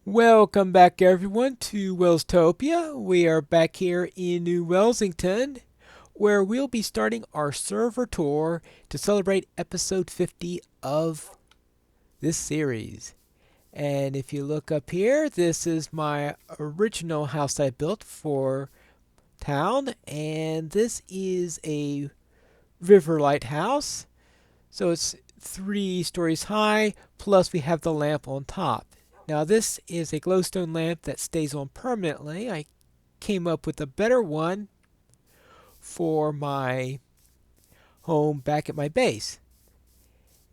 Welcome back, everyone, to Welstopia. We are back here in New Wellsington, where we'll be starting our server tour to celebrate episode 50 of this series. And if you look up here, this is my original house I built for town, and this is a river lighthouse. So it's 3 stories high, plus we have the lamp on top. Now this is a glowstone lamp that stays on permanently. I came up with a better one for my home back at my base.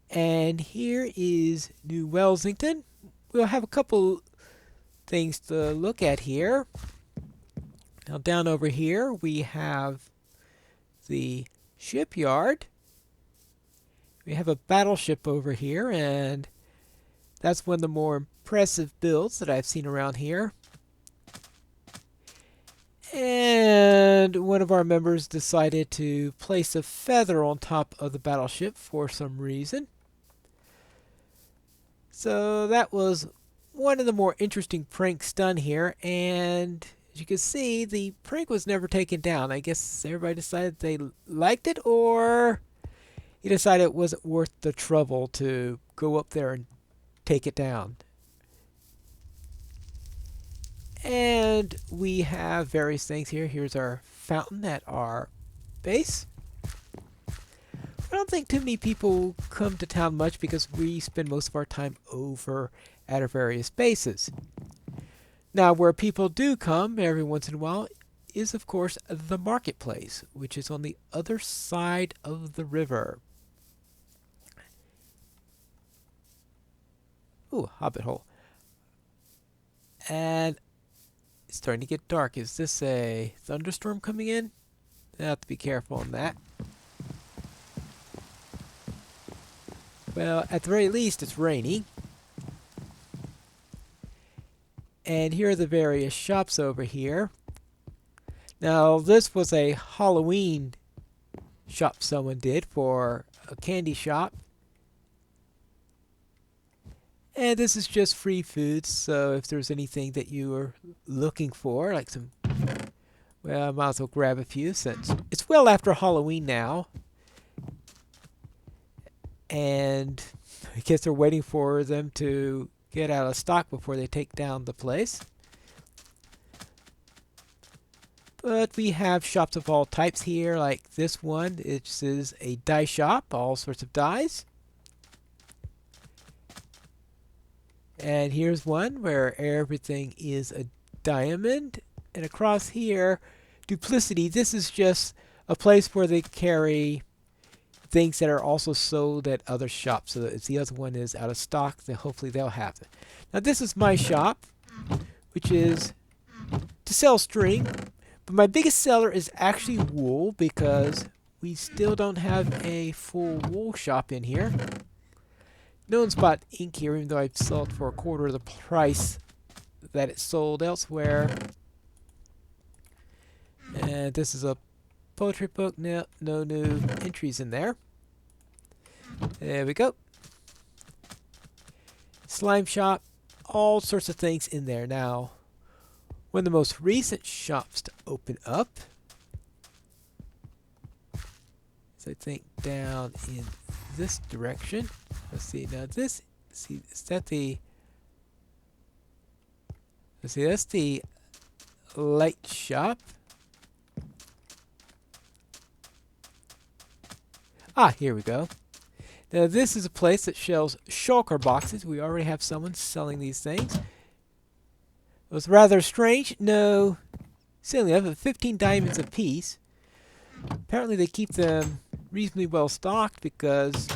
And here is New Wellsington. We'll have a couple things to look at here. Now down over here we have the shipyard. We have a battleship over here, and that's one of the more impressive builds that I've seen around here. And one of our members decided to place a feather on top of the battleship for some reason. So that was one of the more interesting pranks done here, and as you can see, the prank was never taken down. I guess everybody decided they liked it, or he decided it wasn't worth the trouble to go up there and take it down. And we have various things here. Here's our fountain at our base. I don't think too many people come to town much because we spend most of our time over at our various bases. Now, where people do come every once in a while is, of course, the marketplace, which is on the other side of the river. Ooh, hobbit hole. And it's starting to get dark. Is this a thunderstorm coming in? I have to be careful on that. Well, at the very least, it's rainy. And here are the various shops over here. Now, this was a Halloween shop someone did for a candy shop. And this is just free food, so if there's anything that you are looking for, like some, well, I might as well grab a few since it's well after Halloween now. And I guess they're waiting for them to get out of stock before they take down the place. But we have shops of all types here, like this one. It is a dye shop, all sorts of dyes. And here's one where everything is a diamond. And across here, Duplicity. This is just a place where they carry things that are also sold at other shops. So if the other one is out of stock, then hopefully they'll have it. Now this is my shop, which is to sell string. But my biggest seller is actually wool, because we still don't have a full wool shop in here. No one's bought ink here, even though I've sold for a quarter of the price that it sold elsewhere. And this is a poetry book. No new entries in there. There we go. Slime shop. All sorts of things in there. Now, one of the most recent shops to open up is, I think, down in this direction. Let's see, now this, see, is that the, let's see, that's the light shop. Ah, here we go. Now this is a place that sells shulker boxes. We already have someone selling these things. It was rather strange. No, silly enough, 15 diamonds a piece. Apparently they keep them reasonably well stocked, because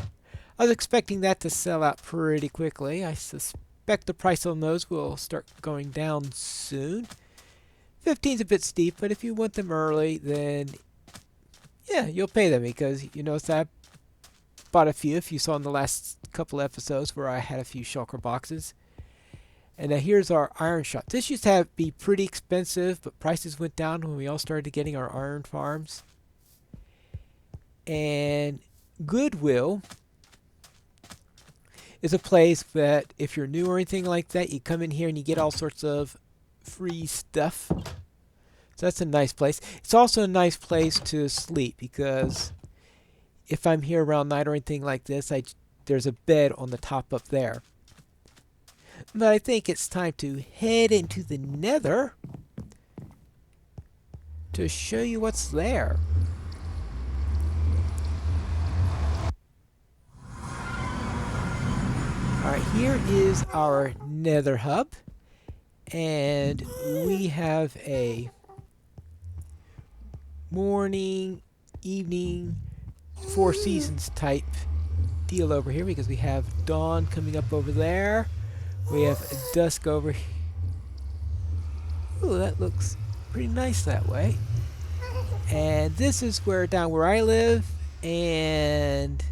I was expecting that to sell out pretty quickly. I suspect the price on those will start going down soon. 15's a bit steep, but if you want them early, then yeah, you'll pay them, because you notice I bought a few, if you saw in the last couple episodes where I had a few shulker boxes. And here's our iron shop. This used to be pretty expensive, but prices went down when we all started getting our iron farms. And Goodwill is a place that if you're new or anything like that, you come in here and you get all sorts of free stuff. So that's a nice place. It's also a nice place to sleep because if I'm here around night or anything like this, there's a bed on the top up there. But I think it's time to head into the Nether to show you what's there. Alright, here is our Nether hub, and we have a morning, evening, 4 seasons type deal over here because we have dawn coming up over there. We have dusk over here. Ooh, that looks pretty nice that way. And this is down where I live, and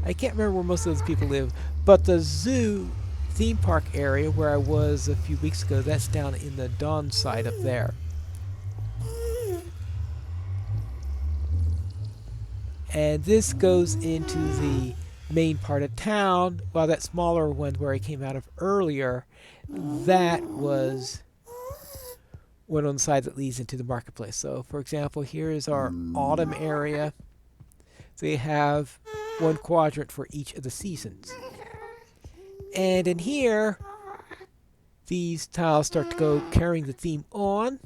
I can't remember where most of those people live, but the zoo theme park area where I was a few weeks ago, that's down in the dawn side up there. And this goes into the main part of town, while that smaller one where I came out of earlier, that was one on the side that leads into the marketplace. So, for example, here is our autumn area. They have one quadrant for each of the seasons. And in here, these tiles start to go carrying the theme on.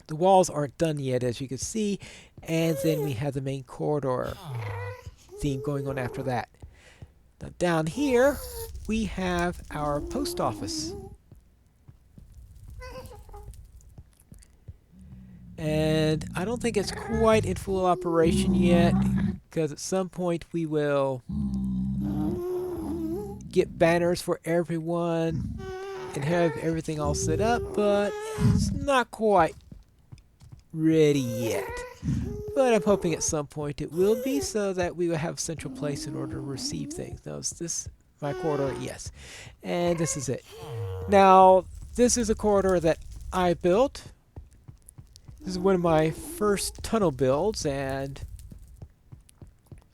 The walls aren't done yet, as you can see. And then we have the main corridor theme going on after that. Now down here, we have our post office. And I don't think it's quite in full operation yet, because at some point we will get banners for everyone and have everything all set up, but it's not quite ready yet. But I'm hoping at some point it will be, so that we will have a central place in order to receive things. Now, is this my corridor? Yes. And this is it. Now, this is a corridor that I built. This is one of my first tunnel builds, and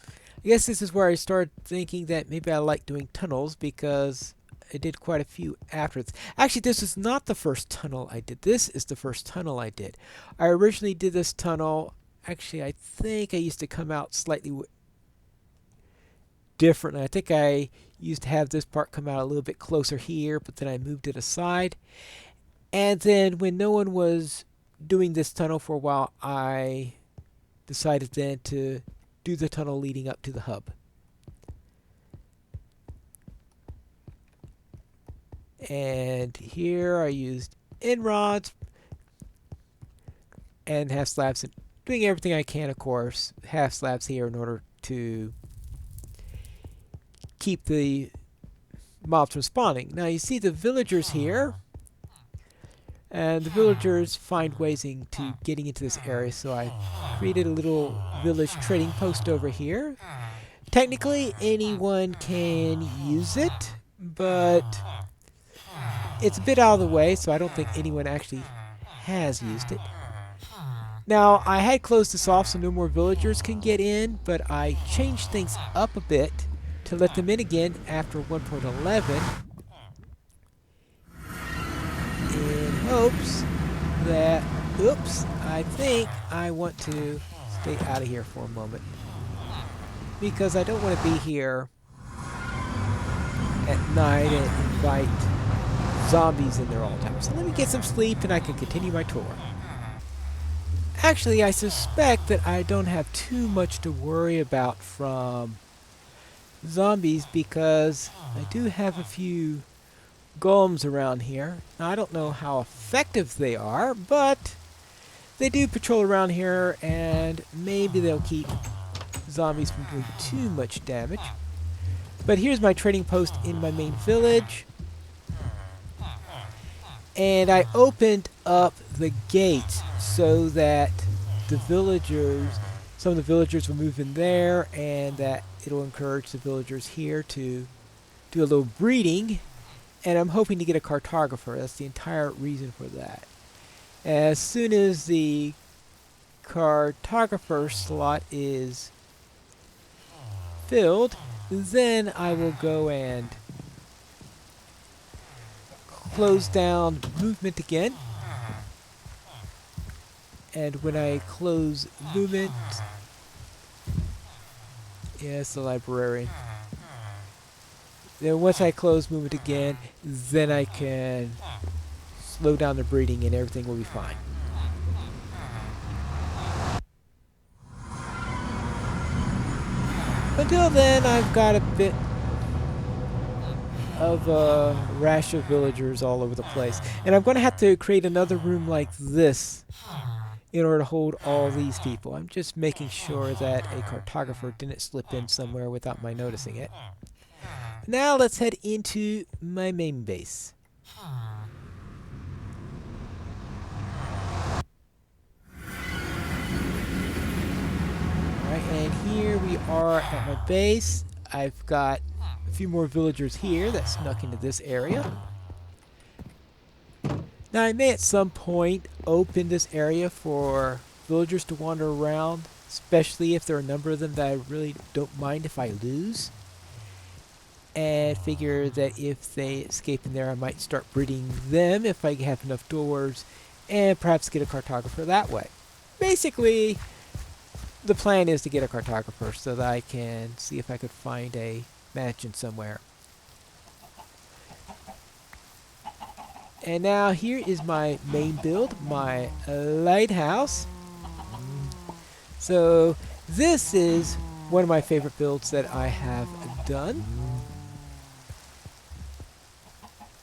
I guess this is where I started thinking that maybe I like doing tunnels, because I did quite a few afterwards. Actually, this is not the first tunnel I did. This is the first tunnel I did. I originally did this tunnel. Actually, I think I used to come out slightly differently. I think I used to have this part come out a little bit closer here, but then I moved it aside. And then when no one was doing this tunnel for a while, I decided then to do the tunnel leading up to the hub. And here I used end rods and half slabs, and doing everything I can, of course, half slabs here in order to keep the mobs from spawning. Now you see the villagers here, and the villagers find ways into getting into this area, so I created a little village trading post over here. Technically anyone can use it, but it's a bit out of the way, so I don't think anyone actually has used it. Now, I had closed this off so no more villagers can get in, but I changed things up a bit to let them in again after 1.11 in hopes that, oops, I think I want to stay out of here for a moment, because I don't want to be here at night and invite zombies in there all the time. So let me get some sleep and I can continue my tour. Actually, I suspect that I don't have too much to worry about from zombies, because I do have a few golems around here. Now, I don't know how effective they are, but they do patrol around here, and maybe they'll keep zombies from doing too much damage. But here's my trading post in my main village. And I opened up the gates so that the villagers, some of the villagers will move in there, and that it'll encourage the villagers here to do a little breeding. And I'm hoping to get a cartographer. That's the entire reason for that. As soon as the cartographer slot is filled, Then I will go and close down movement again. And when I close movement, yes, the librarian. Then once I close movement again, then I can slow down the breeding and everything will be fine. Until then, I've got a bit of a rash of villagers all over the place. And I'm going to have to create another room like this in order to hold all these people. I'm just making sure that a cartographer didn't slip in somewhere without my noticing it. Now let's head into my main base. Alright, and here we are at my base. I've got a few more villagers here that snuck into this area. Now I may at some point open this area for villagers to wander around, especially if there are a number of them that I really don't mind if I lose. And figure that if they escape in there, I might start breeding them if I have enough doors, and perhaps get a cartographer that way. Basically, the plan is to get a cartographer so that I can see if I could find a mansion somewhere. And now here is my main build, my lighthouse. So this is one of my favorite builds that I have done.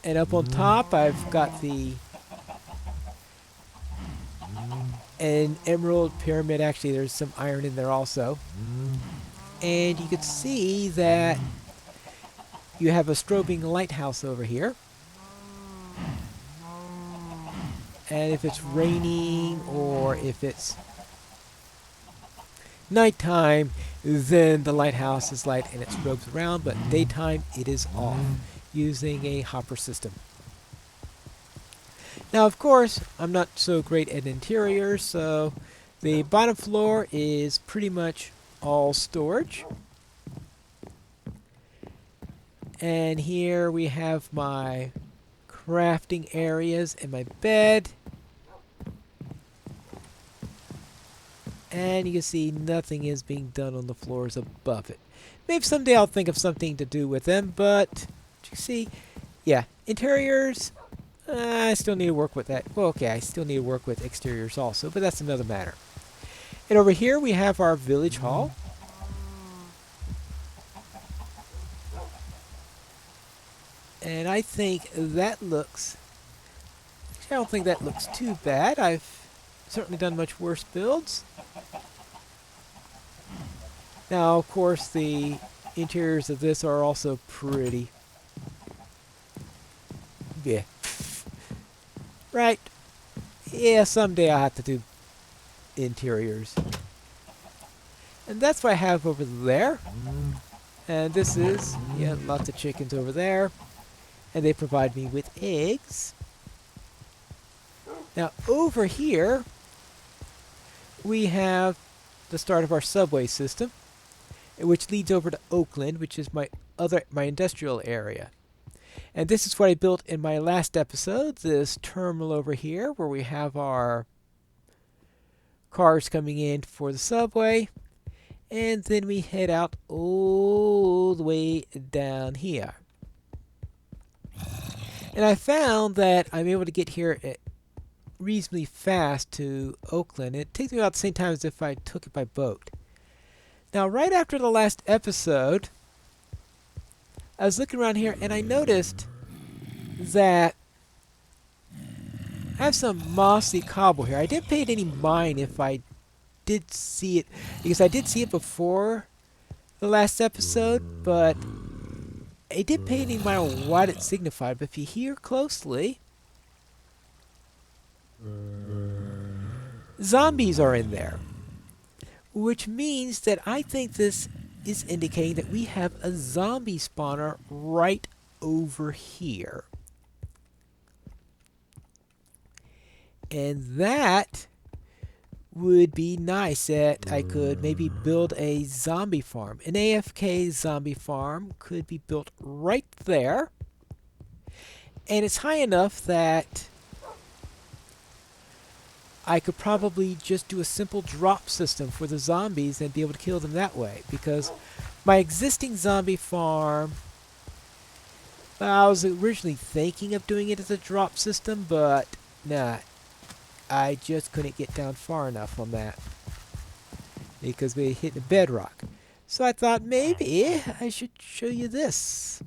And up on top I've got an emerald pyramid. Actually, there's some iron in there also. And you can see that you have a strobing lighthouse over here. And if it's raining or if it's nighttime, then the lighthouse is light and it strobes around, but daytime it is off, using a hopper system. Now, of course, I'm not so great at interiors, so the bottom floor is pretty much all storage. And here we have my crafting areas and my bed. And you can see nothing is being done on the floors above it. Maybe someday I'll think of something to do with them, but you see, yeah, interiors, I still need to work with that. Well, okay, I still need to work with exteriors also, but that's another matter. And over here we have our village hall. And I think that looks, I don't think that looks too bad. I've certainly done much worse builds. Now, of course, the interiors of this are also pretty. Yeah. Right. Yeah, someday I'll have to do interiors. And that's what I have over there. And this is, yeah, lots of chickens over there. And they provide me with eggs. Now, over here, we have the start of our subway system, which leads over to Oakland, which is my industrial area. And this is what I built in my last episode, this terminal over here, where we have our cars coming in for the subway. And then we head out all the way down here. And I found that I'm able to get here reasonably fast to Oakland. It takes me about the same time as if I took it by boat. Now, right after the last episode, I was looking around here and I noticed that I have some mossy cobble here. I didn't pay it any mind if I did see it, because I did see it before the last episode, but I didn't pay any mind on what it signified. But if you hear closely, zombies are in there, which means that I think this is indicating that we have a zombie spawner right over here. And that would be nice that I could maybe build a zombie farm. An AFK zombie farm could be built right there. And it's high enough that I could probably just do a simple drop system for the zombies and be able to kill them that way. Because my existing zombie farm, I was originally thinking of doing it as a drop system, but nah, I just couldn't get down far enough on that because we hit the bedrock. So I thought maybe I should show you this.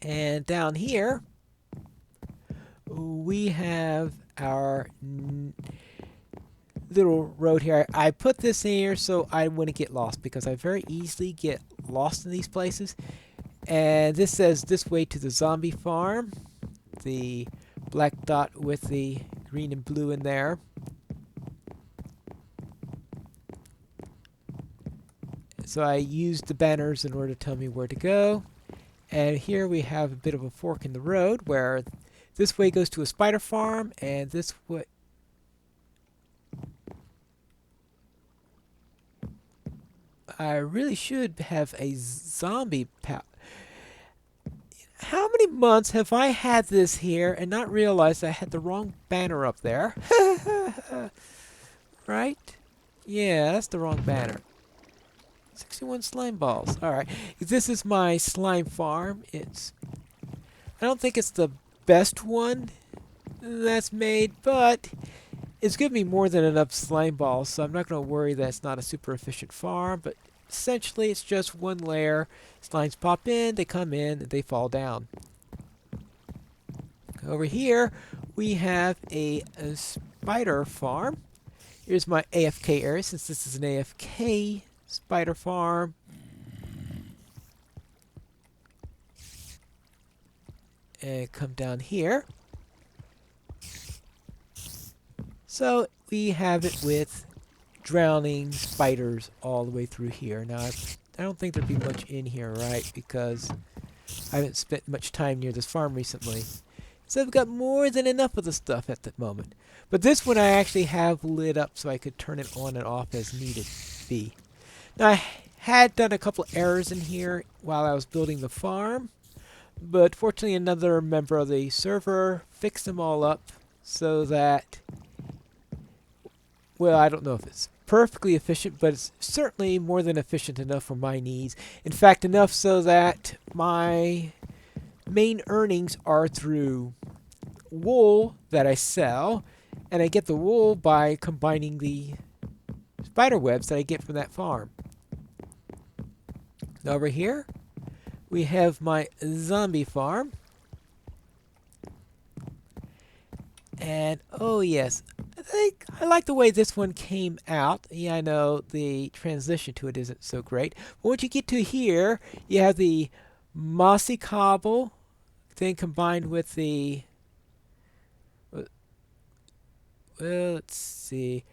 And down here, we have our little road here. I put this in here so I wouldn't get lost because I very easily get lost in these places. And this says this way to the zombie farm. The black dot with the green and blue in there. So I used the banners in order to tell me where to go. And here we have a bit of a fork in the road where this way goes to a spider farm and this way... I really should have a zombie How many months have I had this here and not realized I had the wrong banner up there? Right? Yeah, that's the wrong banner. 61 slime balls. Alright. This is my slime farm. I don't think it's the best one that's made, but it's given me more than enough slime balls, so I'm not going to worry that it's not a super efficient farm, but essentially it's just one layer. Slimes pop in, they come in, and they fall down. Over here, we have a spider farm. Here's my AFK area, since this is an AFK spider farm. And come down here. So we have it with drowning spiders all the way through here. Now, I don't think there'd be much in here, right? Because I haven't spent much time near this farm recently. So I've got more than enough of the stuff at the moment. But this one I actually have lit up so I could turn it on and off as needed be. Now, I had done a couple errors in here while I was building the farm. But fortunately, another member of the server fixed them all up so that... Well, I don't know if it's perfectly efficient, but it's certainly more than efficient enough for my needs. In fact, enough so that my main earnings are through wool that I sell, and I get the wool by combining the spider webs that I get from that farm. Over here, we have my zombie farm. And, oh yes, I like the way this one came out. Yeah, I know the transition to it isn't so great. But once you get to here, you have the mossy cobble, then combined with the... Well, let's see.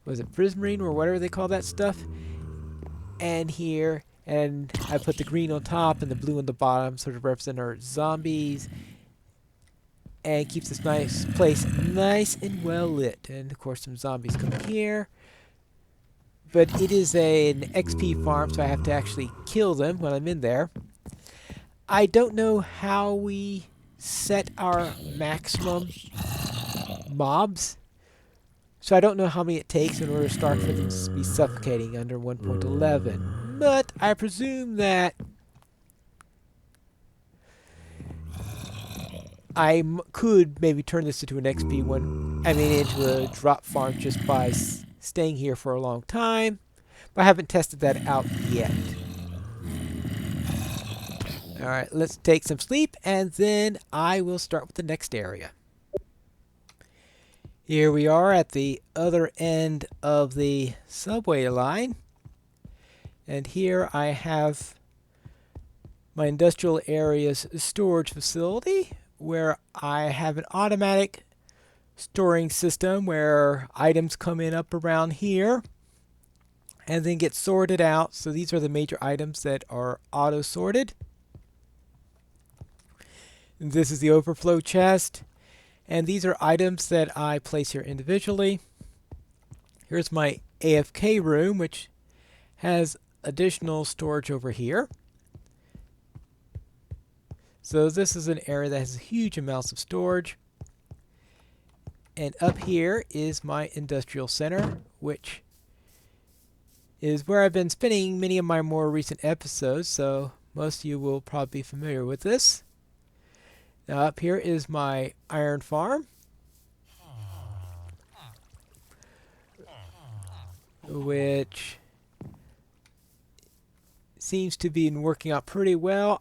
Was it prismarine or whatever they call that stuff? And here, and I put the green on top and the blue on the bottom, sort of represent our zombies. And keeps this nice place nice and well lit. And of course some zombies come here. But it is an XP farm, so I have to actually kill them when I'm in there. I don't know how we set our maximum mobs. So I don't know how many it takes in order to start for them to be suffocating under 1.11. But I presume that I could maybe turn this into an XP one. I mean, into a drop farm just by staying here for a long time. But I haven't tested that out yet. Alright, let's take some sleep, and then I will start with the next area. Here we are at the other end of the subway line. And here I have my industrial area's storage facility, where I have an automatic storing system where items come in up around here and then get sorted out. So these are the major items that are auto sorted. This is the overflow chest, And these are items that I place here individually. Here's my AFK room, which has additional storage over here. So this is an area that has huge amounts of storage. And up here is my industrial center, which is where I've been spending many of my more recent episodes, so most of you will probably be familiar with this. Now up here is my iron farm, which seems to be working out pretty well.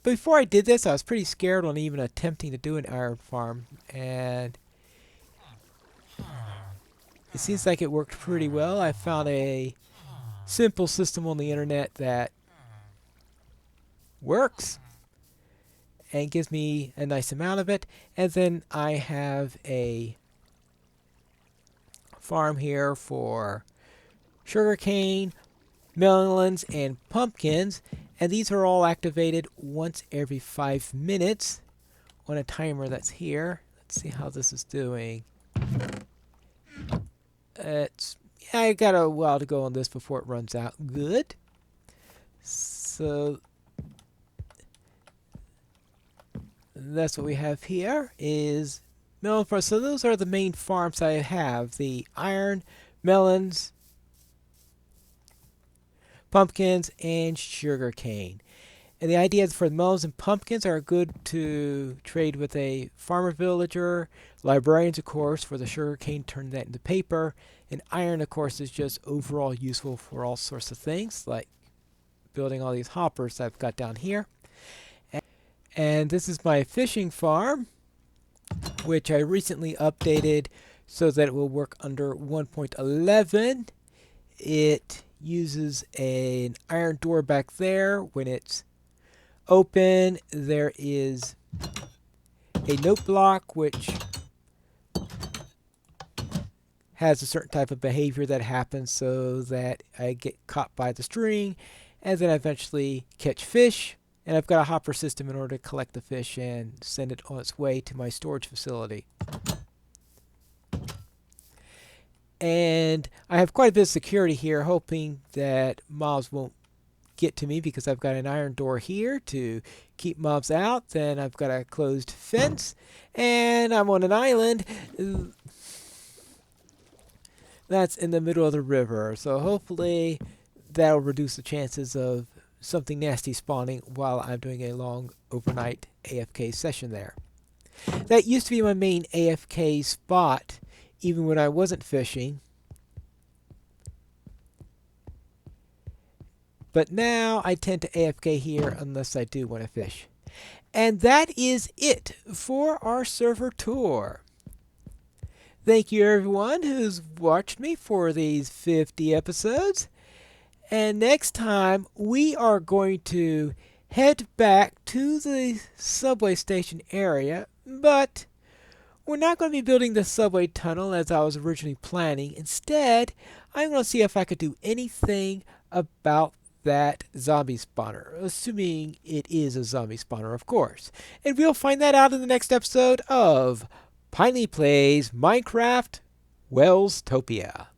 Before I did this, I was pretty scared on even attempting to do an iron farm, and it seems like it worked pretty well. I found a simple system on the internet that works and gives me a nice amount of it. And then I have a farm here for sugarcane, melons, and pumpkins, and these are all activated once every 5 minutes on a timer that's here. Let's see how this is doing. I got a while to go on this before it runs out. Good. So that's what we have here is melon farm. So those are the main farms I have: the iron, melons, pumpkins, and sugarcane. And the idea for the melons and pumpkins are good to trade with a farmer villager. Librarians, of course, for the sugarcane, turn that into paper. And iron, of course, is just overall useful for all sorts of things, like building all these hoppers I've got down here. And this is my fishing farm, which I recently updated so that it will work under 1.11. It uses an iron door back there. When it's open, there is a note block which has a certain type of behavior that happens so that I get caught by the string and then I eventually catch fish. And I've got a hopper system in order to collect the fish and send it on its way to my storage facility. And I have quite a bit of security here, hoping that mobs won't get to me because I've got an iron door here to keep mobs out. Then I've got a closed fence, and I'm on an island that's in the middle of the river. So hopefully that'll reduce the chances of something nasty spawning while I'm doing a long overnight AFK session there. That used to be my main AFK spot even when I wasn't fishing. But now I tend to AFK here unless I do want to fish. And that is it for our server tour. Thank you everyone who's watched me for these 50 episodes. And next time we are going to head back to the subway station area, but we're not going to be building the subway tunnel as I was originally planning. Instead, I'm going to see if I could do anything about that zombie spawner, assuming it is a zombie spawner, of course. And we'll find that out in the next episode of Pineleaf Plays Minecraft Welstopia.